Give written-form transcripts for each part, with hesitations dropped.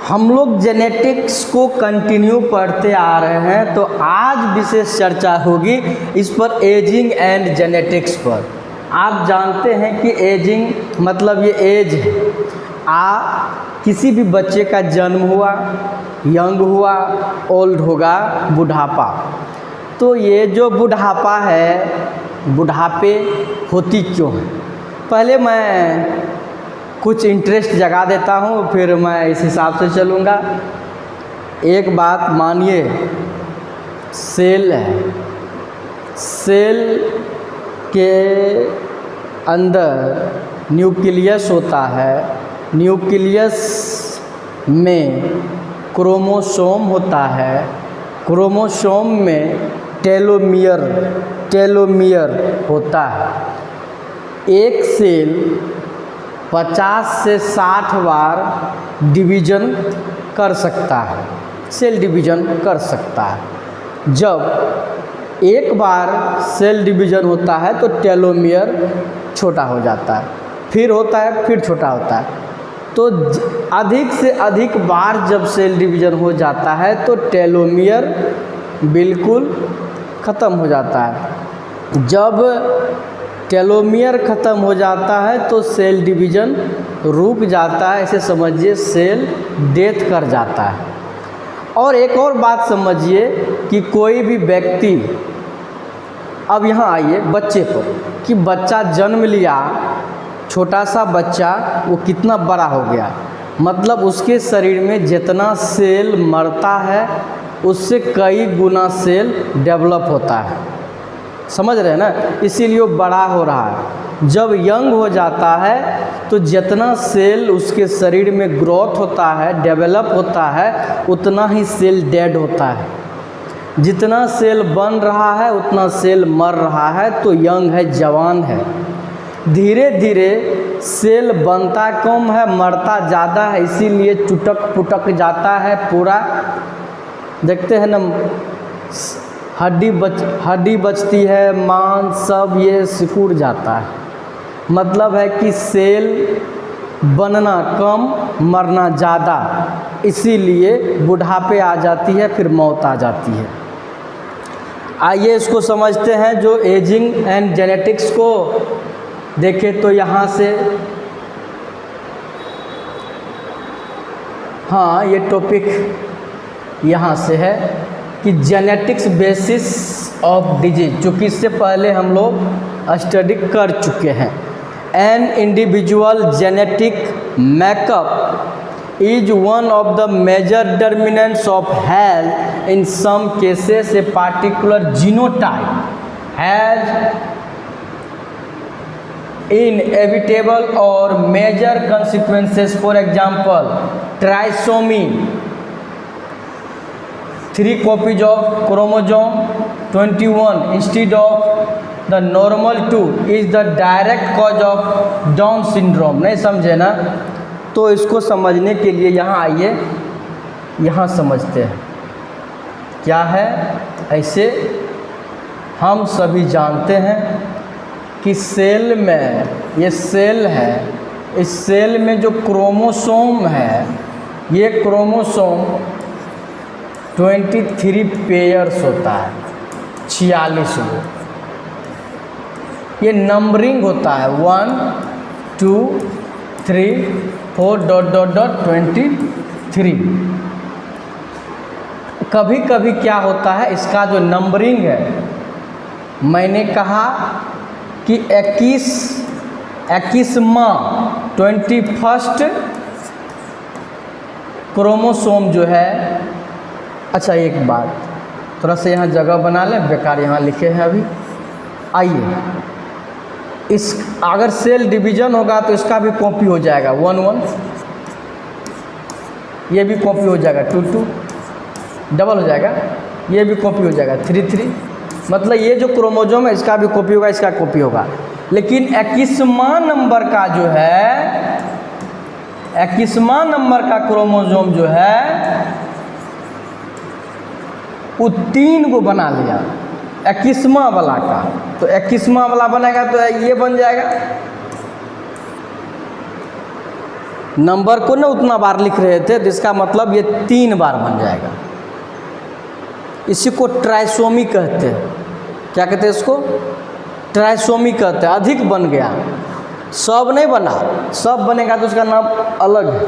हम लोग जेनेटिक्स को कंटिन्यू पढ़ते आ रहे हैं, तो आज विशेष चर्चा होगी इस पर, एजिंग एंड जेनेटिक्स पर। आप जानते हैं कि एजिंग मतलब ये एज है, किसी भी बच्चे का जन्म हुआ, यंग हुआ, ओल्ड होगा, बुढ़ापा। तो ये जो बुढ़ापा है, बुढ़ापे होती क्यों है, पहले मैं कुछ इंटरेस्ट जगा देता हूँ, फिर मैं इस हिसाब से चलूँगा। एक बात मानिए, सेल है, सेल के अंदर न्यूक्लियस होता है, न्यूक्लियस में क्रोमोसोम होता है, क्रोमोसोम में टेलोमियर होता है। एक सेल 50 से 60 बार डिवीज़न कर सकता है, सेल डिवीज़न कर सकता है। जब एक बार सेल डिवीज़न होता है तो टेलोमियर छोटा हो जाता है, फिर होता है, फिर छोटा होता है। तो अधिक से अधिक बार जब सेल डिवीज़न हो जाता है तो टेलोमियर बिल्कुल ख़त्म हो जाता है। जब टेलोमियर ख़त्म हो जाता है तो सेल डिवीज़न रुक जाता है, ऐसे समझिए सेल डेथ कर जाता है। और एक और बात समझिए कि कोई भी व्यक्ति, अब यहाँ आइए बच्चे पर, कि बच्चा जन्म लिया, छोटा सा बच्चा, वो कितना बड़ा हो गया, मतलब उसके शरीर में जितना सेल मरता है उससे कई गुना सेल डेवलप होता है, समझ रहे हैं ना, इसीलिए वो बड़ा हो रहा है। जब यंग हो जाता है तो जितना सेल उसके शरीर में ग्रोथ होता है, डेवलप होता है, उतना ही सेल डेड होता है। जितना सेल बन रहा है उतना सेल मर रहा है, तो यंग है, जवान है। धीरे धीरे सेल बनता कम है, मरता ज़्यादा है, इसीलिए टूटक पुटक जाता है पूरा। देखते हैं ना, हड्डी बचती है, मांस सब ये सिकुड़ जाता है। मतलब है कि सेल बनना कम, मरना ज़्यादा, इसीलिए बुढ़ापे आ जाती है, फिर मौत आ जाती है। आइए इसको समझते हैं, जो एजिंग एंड जेनेटिक्स को देखें तो यहाँ से, हाँ ये टॉपिक यहाँ से है कि जेनेटिक्स बेसिस ऑफ डिजीज, चूँकि इससे पहले हम लोग स्टडी कर चुके हैं। An individual genetic makeup is one of the major determinants of health. In some cases, a particular genotype has inevitable or major consequences. For example, trisomy 3 copies of chromosome 21 instead of the normal 2 is the direct cause of Down syndrome. नहीं समझे ना? तो इसको समझने के लिए यहाँ आइए, यहाँ समझते हैं क्या है। ऐसे हम सभी जानते हैं कि सेल में, ये सेल है, इस सेल में जो क्रोमोसोम है, ये क्रोमोसोम 23 पेयर्स होता है, 46 गो। ये नंबरिंग होता है 1 2 3 4 ... 23। कभी कभी क्या होता है, इसका जो नंबरिंग है, मैंने कहा कि 21वां 21st क्रोमोसोम जो है। अच्छा एक बात, थोड़ा सा यहाँ जगह बना लें, बेकार यहाँ लिखे हैं अभी। आइए, इस अगर सेल डिवीज़न होगा तो इसका भी कॉपी हो जाएगा 1 1, ये भी कॉपी हो जाएगा 2 2, डबल हो जाएगा, ये भी कॉपी हो जाएगा 3 3। मतलब ये जो क्रोमोसोम है इसका भी कॉपी होगा, इसका कॉपी होगा। लेकिन 21वां नंबर का जो है, 21वां नंबर का क्रोमोसोम जो है वो 3 को बना लिया 21वां वाला का, तो 21वां वाला बनेगा तो ये बन जाएगा। नंबर को ना उतना बार लिख रहे थे, तो इसका मतलब ये 3 बार बन जाएगा। इसी को ट्राइसोमी कहते हैं। क्या कहते हैं इसको? ट्राइसोमी कहते हैं। अधिक बन गया, सब नहीं बना, सब बनेगा तो उसका नाम अलग है।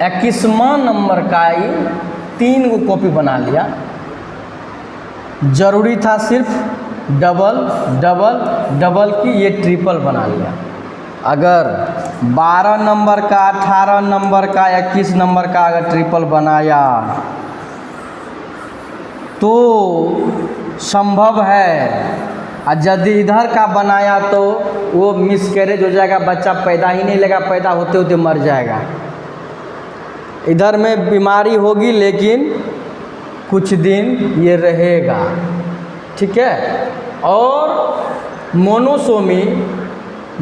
21वां नंबर का ही 3 गो कॉपी बना लिया, जरूरी था सिर्फ डबल डबल डबल की, ये ट्रिपल बना लिया। अगर 12 नंबर का, 18 नंबर का, 21 नंबर का अगर ट्रिपल बनाया तो संभव है, और यदि इधर का बनाया तो वो मिसकैरेज हो जाएगा, बच्चा पैदा ही नहीं लेगा, पैदा होते होते मर जाएगा। इधर में बीमारी होगी लेकिन कुछ दिन ये रहेगा, ठीक है। और मोनोसोमी,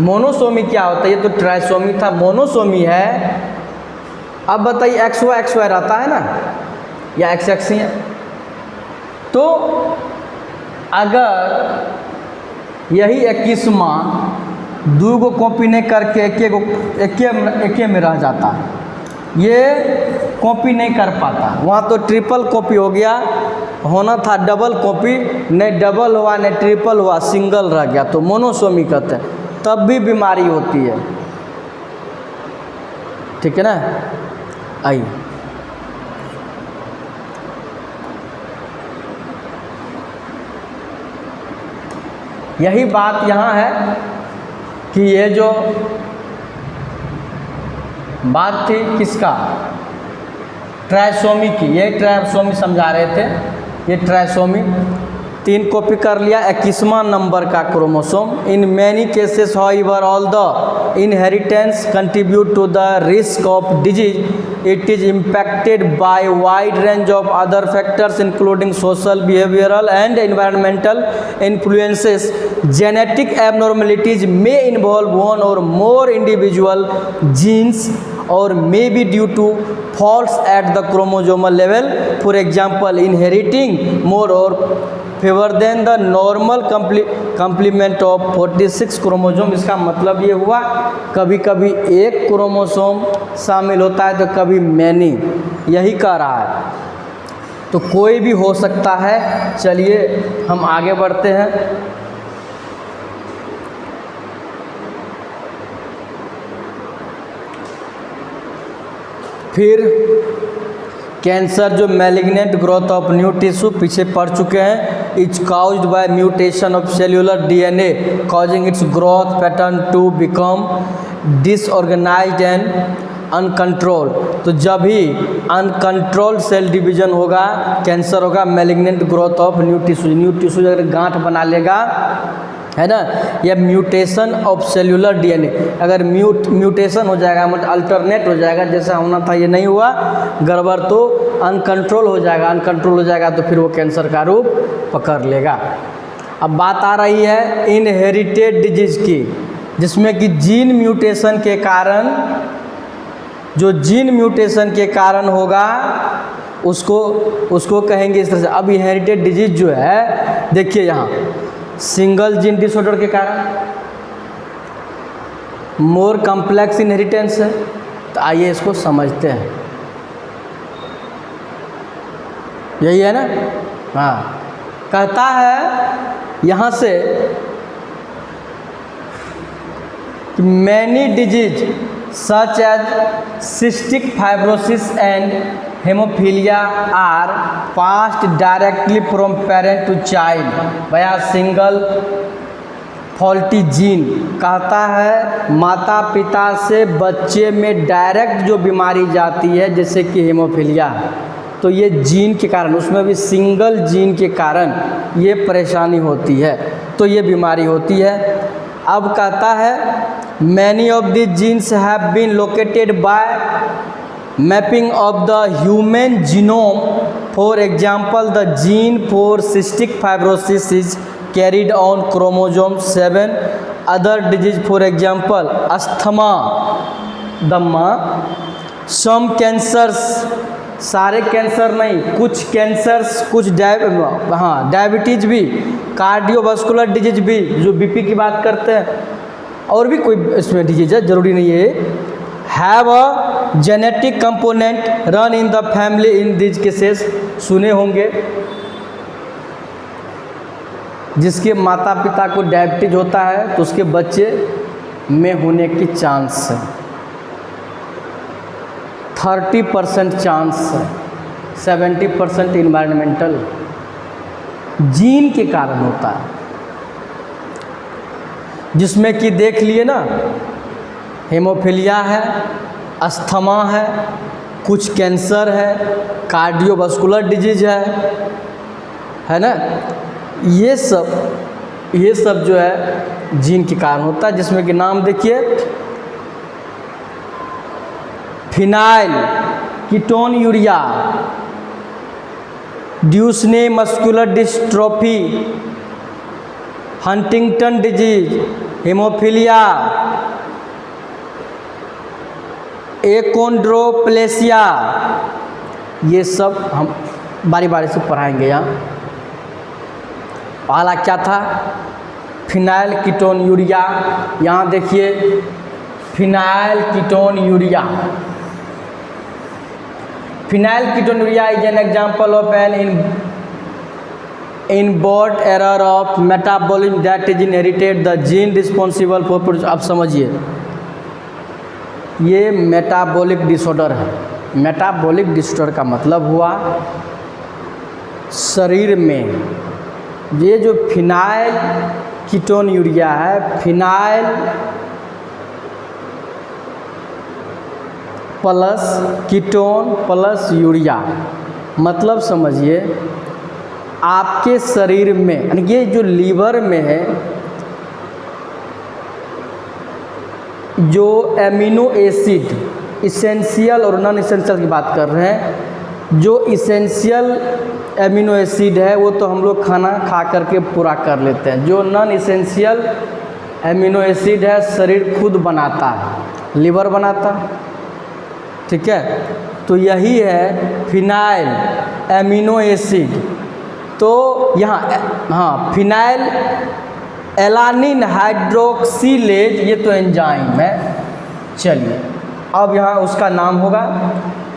मोनोसोमी क्या होता है? ये तो ट्राइसोमी था, मोनोसोमी है। अब बताइए XY रहता है ना, या XX ही है। तो अगर यही 21वां 2 गो कॉपी नहीं करके एक में रह जाता, ये कॉपी नहीं कर पाता, वहाँ तो ट्रिपल कॉपी हो गया, होना था डबल कॉपी, नहीं डबल हुआ नहीं ट्रिपल हुआ, सिंगल रह गया, तो मोनोसोमी कहते हैं। तब भी बीमारी होती है, ठीक है ना। आइए यही बात यहाँ है कि ये जो बात थी किसका? ट्राइसोमी की। ये ट्राइसोमी समझा रहे थे, ये ट्राइसोमी 3 कॉपी कर लिया 21वां नंबर का chromosome. In many cases however all the inheritance contribute to the risk of disease, it is impacted by wide range of other factors including social, behavioral and environmental influences. Genetic abnormalities may involve one or more individual genes or may be due to faults at the chromosomal level, for example inheriting more or fewer than the normal complement of 46 chromosome. इसका मतलब ये हुआ कभी कभी एक chromosome शामिल होता है तो कभी मैनी, यही कह रहा है। तो कोई भी हो सकता है। चलिए हम आगे बढ़ते हैं। फिर कैंसर जो malignant growth of new tissue पीछे पढ़ चुके हैं। It's caused by mutation of cellular DNA causing its growth pattern to become disorganised and uncontrol. तो जब ही अनकंट्रोल्ड सेल डिवीजन होगा, कैंसर होगा, malignant growth of new tissue अगर गांठ बना लेगा, है ना, या म्यूटेशन ऑफ सेल्यूलर डीएनए अगर म्यूटेशन हो जाएगा, मतलब अल्टरनेट हो जाएगा, जैसा होना था ये नहीं हुआ, गड़बड़, तो अनकंट्रोल हो जाएगा। अनकंट्रोल हो जाएगा तो फिर वो कैंसर का रूप पकड़ लेगा। अब बात आ रही है इनहेरिटेड डिजीज की, जिसमें कि जीन म्यूटेशन के कारण, जो जीन म्यूटेशन के कारण होगा उसको कहेंगे इस तरह से। अब इनहेरिटेड डिजीज जो है, देखिए यहाँ सिंगल जीन डिसऑर्डर के कारण, मोर कॉम्प्लेक्स इनहेरिटेंस है। तो आइए इसको समझते हैं। यही है ना, हाँ। कहता है यहाँ से कि many disease such as cystic fibrosis and haemophilia are passed directly from parent to child by single faulty gene. कहता है माता पिता से बच्चे में डायरेक्ट जो बीमारी जाती है, जैसे कि हेमोफीलिया, तो ये जीन के कारण, उसमें भी सिंगल जीन के कारण ये परेशानी होती है, तो ये बीमारी होती है। अब कहता है many of the genes have been located by mapping of the human genome. For example the gene for cystic fibrosis is carried on chromosome 7। Other disease for example asthma, दमा, सम कैंसर्स, सारे cancer नहीं, कुछ cancers, कुछ diabetes भी, cardiovascular disease भी, जो BP की बात करते हैं, और भी कोई इसमें डिजीज है, ज़रूरी नहीं है। Have a genetic component run in the family in these cases, सुने होंगे। जिसके माता पिता को डायबिटीज होता है तो उसके बच्चे में होने की चांस है 30% चांस है, 70% इन्वायरमेंटल जीन के कारण होता है। जिसमें कि देख लिए ना, हेमोफीलिया है, अस्थमा है, कुछ कैंसर है, कार्डियोवास्कुलर डिजीज है ना। ये सब जो है जीन के कारण होता है। जिसमें कि नाम देखिए, phenylketonuria, Duchenne muscular dystrophy, Huntington disease, haemophilia, achondroplasia, ये सब हम बारी बारी से पढ़ाएंगे। यहाँ पहला क्या था, फिनाइल कीटोन यूरिया। यहाँ देखिए phenylketonuria, phenylketonuria is an example of an inborn error of metabolism that is inherited the gene responsible for. अब समझिए, ये मेटाबॉलिक डिसऑर्डर है। मेटाबॉलिक डिसऑर्डर का मतलब हुआ शरीर में ये जो फिनाइल कीटोन यूरिया है, phenyl plus ketone plus urea, मतलब समझिए आपके शरीर में, यानी ये जो लीवर में है, जो एमिनो एसिड इसेंशियल और नॉन इसेंशियल की बात कर रहे हैं। जो इसेंशियल एमिनो एसिड है वो तो हम लोग खाना खा करके पूरा कर लेते हैं। जो नॉन इसेंशियल एमिनो एसिड है शरीर खुद बनाता है, लीवर बनाता है, ठीक है। तो यही है फिनाइल एमिनो एसिड। तो यहाँ हाँ, फिनाइल एलानिन हाइड्रोक्सिलेज, ये तो एंजाइम है। चलिए अब यहाँ उसका नाम होगा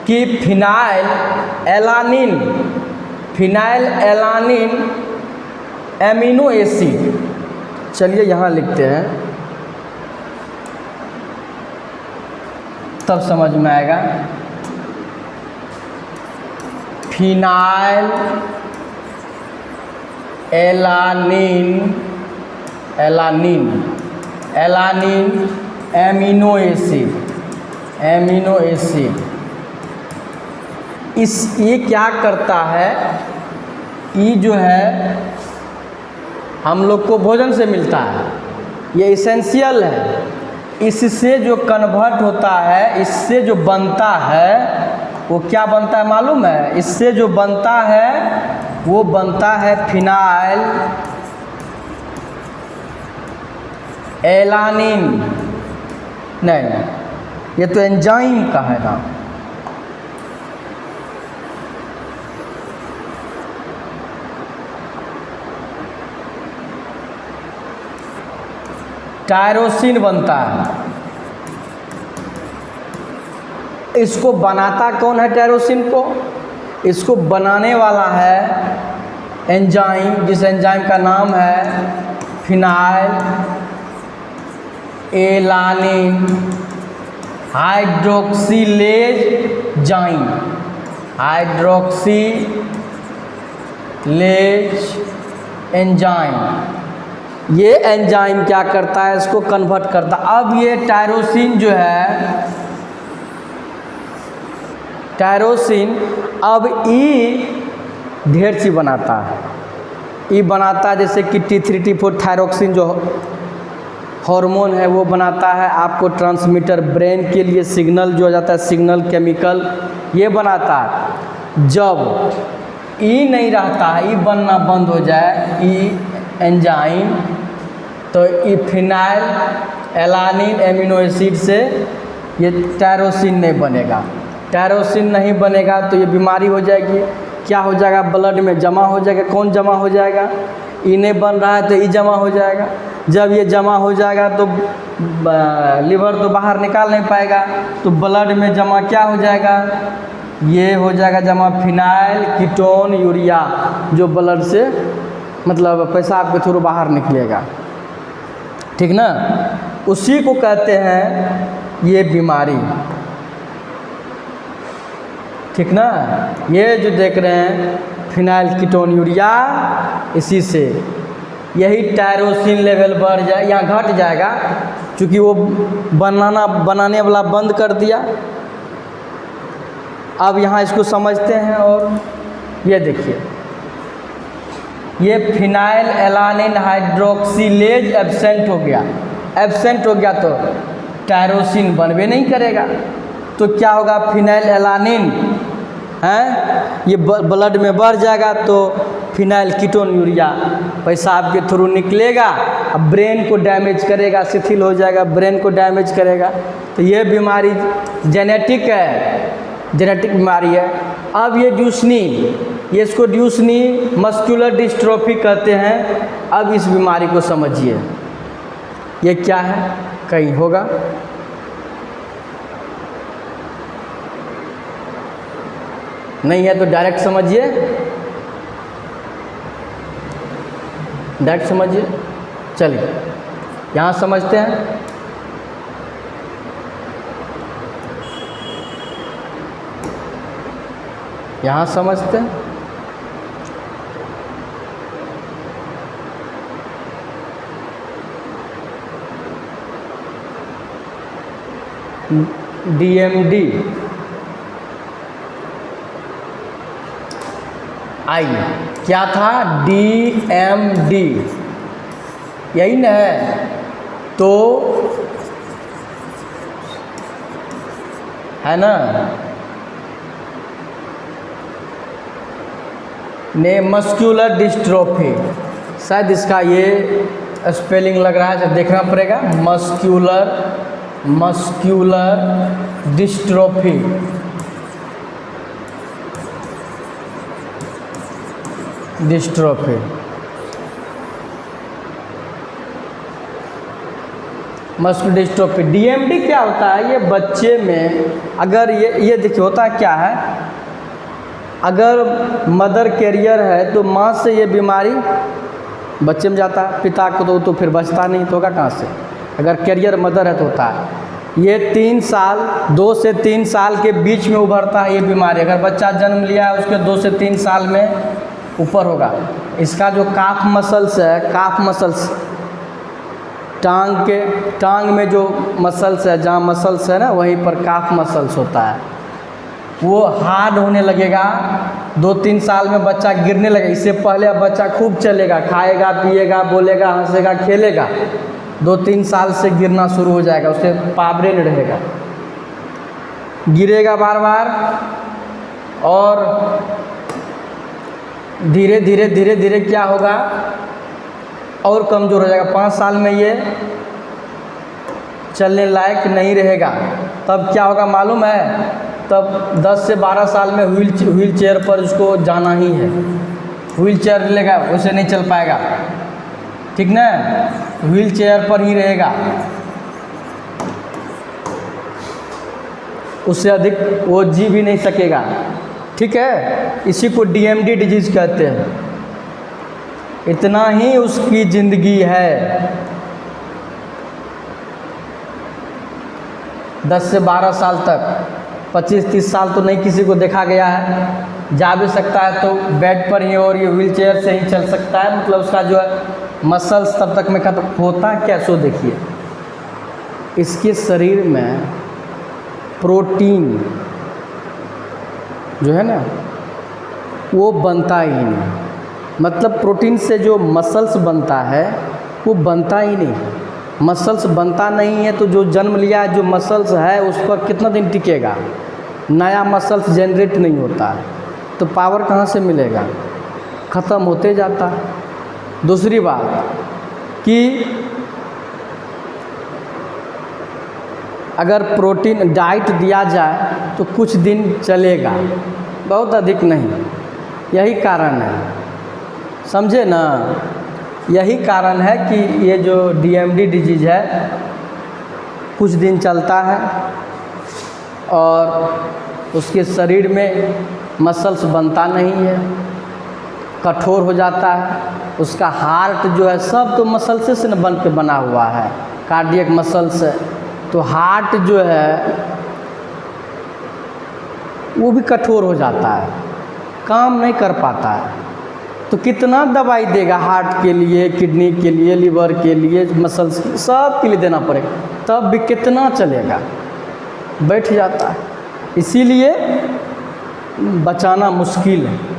कि फिनाइल एलानिन एमिनो एसिड। चलिए यहाँ लिखते हैं, तब समझ में आएगा। Phenyl alanine amino acid. ये क्या करता है, ये जो है हम लोग को भोजन से मिलता है, ये इसेंशियल है। इससे जो कन्वर्ट होता है, इससे जो बनता है, वो क्या बनता है मालूम है? इससे जो बनता है वो बनता है फिनाइल एलानिन। नहीं, ये तो एंजाइम का है ना। टायरोसिन बनता है। इसको बनाता कौन है टायरोसिन को? इसको बनाने वाला है एंजाइम, जिस एंजाइम का नाम है फिनाइल एलानिन हाइड्रोक्सिलेज जाइम। हाइड्रोक्सिलेज एंजाइम, ये एंजाइम क्या करता है? इसको कन्वर्ट करता। अब ये टायरोसिन जो है, टायरोसिन अब ढेर सी बनाता है। बनाता है जैसे कि T3 T4 थायरोक्सिन जो हार्मोन है वो बनाता है। आपको ट्रांसमीटर ब्रेन के लिए सिग्नल जो आ जाता है, सिग्नल केमिकल ये बनाता है। जब नहीं रहता है, बनना बंद हो जाए एंजाइम, तो फिनाइल एलानिन एमिनो एसिड से ये टायरोसिन नहीं बनेगा। टायरोसिन नहीं बनेगा तो ये बीमारी हो जाएगी। क्या हो जाएगा? ब्लड में जमा हो जाएगा। कौन जमा हो जाएगा? नहीं बन रहा है तो जमा हो जाएगा। जब ये जमा हो जाएगा तो लीवर तो बाहर निकाल नहीं पाएगा, तो ब्लड में जमा क्या हो जाएगा, ये हो जाएगा जमा फिनाइल कीटोन यूरिया, जो ब्लड से मतलब पेशाब के थ्रू बाहर निकलेगा, ठीक ना। उसी को कहते हैं ये बीमारी, ठीक ना। ये जो देख रहे हैं फिनाइल कीटोन यूरिया, इसी से यही टायरोसिन लेवल बढ़ जाए, यहाँ घट जाएगा क्योंकि वो बनाने वाला बंद कर दिया। अब यहाँ इसको समझते हैं, और ये देखिए, ये फिनाइल एलानिन हाइड्रोक्सिलेज एब्सेंट हो गया। एब्सेंट हो गया तो टायरोसिन बनबे नहीं करेगा, तो क्या होगा, फिनाइल एलानिन है ये ब्लड में बढ़ जाएगा, तो फिनाइल कीटोन यूरिया पेशाब के थ्रू निकलेगा, अब ब्रेन को डैमेज करेगा, शिथिल हो जाएगा, ब्रेन को डैमेज करेगा। तो ये बीमारी जेनेटिक है, जेनेटिक बीमारी है। अब ये ड्यूसनी, ये इसको ड्यूसनी मस्कुलर डिस्ट्रोफी कहते हैं। अब इस बीमारी को समझिए, ये क्या है, कहीं होगा, नहीं है तो डायरेक्ट समझिए, डायरेक्ट समझिए। चलिए यहाँ समझते हैं। यहाँ समझते हैं। DMD आई क्या था, DMD यही न है, तो है ना, ने मस्कुलर डिस्ट्रोफी, शायद इसका ये स्पेलिंग लग रहा है, तो देखना पड़ेगा। Muscular dystrophy, dystrophy muscular dystrophy. DMD क्या होता है, ये बच्चे में अगर ये देखिए होता क्या है, अगर मदर कैरियर है तो माँ से ये बीमारी बच्चे में जाता है, पिता को तो फिर बचता नहीं, तो होगा कहाँ से, अगर कैरियर मदर है तो होता है। ये 3 साल 2 से 3 साल के बीच में उभरता है ये बीमारी। अगर बच्चा जन्म लिया है उसके 2 से 3 साल में ऊपर होगा। इसका जो काफ मसल्स है, काफ मसल्स टांग में जो मसल्स है, जहाँ मसल्स है ना वहीं पर काफ मसल्स होता है, वो हार्ड होने लगेगा। 2-3 साल में बच्चा गिरने लगेगा। इससे पहले अब बच्चा खूब चलेगा, खाएगा, पिएगा, बोलेगा, हंसेगा, खेलेगा। 2-3 साल से गिरना शुरू हो जाएगा, उसे पावरे नहीं रहेगा, गिरेगा बार बार, और धीरे धीरे धीरे धीरे क्या होगा, और कमज़ोर हो जाएगा। 5 साल में ये चलने लायक नहीं रहेगा। तब क्या होगा मालूम है, तब 10 से 12 साल में व्हील चेयर पर उसको जाना ही है। व्हील चेयर लेगा, उसे नहीं चल पाएगा, ठीक ना, व्हील चेयर पर ही रहेगा, उससे अधिक वो जी भी नहीं सकेगा, ठीक है। इसी को DMD डिजीज़ कहते हैं। इतना ही उसकी ज़िंदगी है, 10 से 12 साल तक। 25-30 साल तो नहीं किसी को देखा गया है। जा भी सकता है तो बेड पर ही, और ये व्हील चेयर से ही चल सकता है, मतलब उसका जो है मसल्स तब तक में खत्म होता है क्या। सो देखिए, इसके शरीर में प्रोटीन जो है ना वो बनता ही नहीं, मतलब प्रोटीन से जो मसल्स बनता है वो बनता ही नहीं। मसल्स बनता नहीं है तो जो जन्म लिया है जो मसल्स है उस पर कितना दिन टिकेगा, नया मसल्स जनरेट नहीं होता है, तो पावर कहाँ से मिलेगा, ख़त्म होते जाता है। दूसरी बात कि अगर प्रोटीन डाइट दिया जाए तो कुछ दिन चलेगा, बहुत अधिक नहीं, यही कारण है, समझे ना। यही कारण है कि ये जो DMD डिजीज़ है कुछ दिन चलता है और उसके शरीर में मसल्स बनता नहीं है, कठोर हो जाता है। उसका हार्ट जो है सब तो मसल्स से न बन के बना हुआ है, कार्डियक मसल्स। तो हार्ट जो है वो भी कठोर हो जाता है, काम नहीं कर पाता है। तो कितना दवाई देगा हार्ट के लिए, किडनी के लिए, लीवर के लिए, मसल्स सब के लिए देना पड़ेगा, तब भी कितना चलेगा, बैठ जाता है। इसीलिए बचाना मुश्किल है।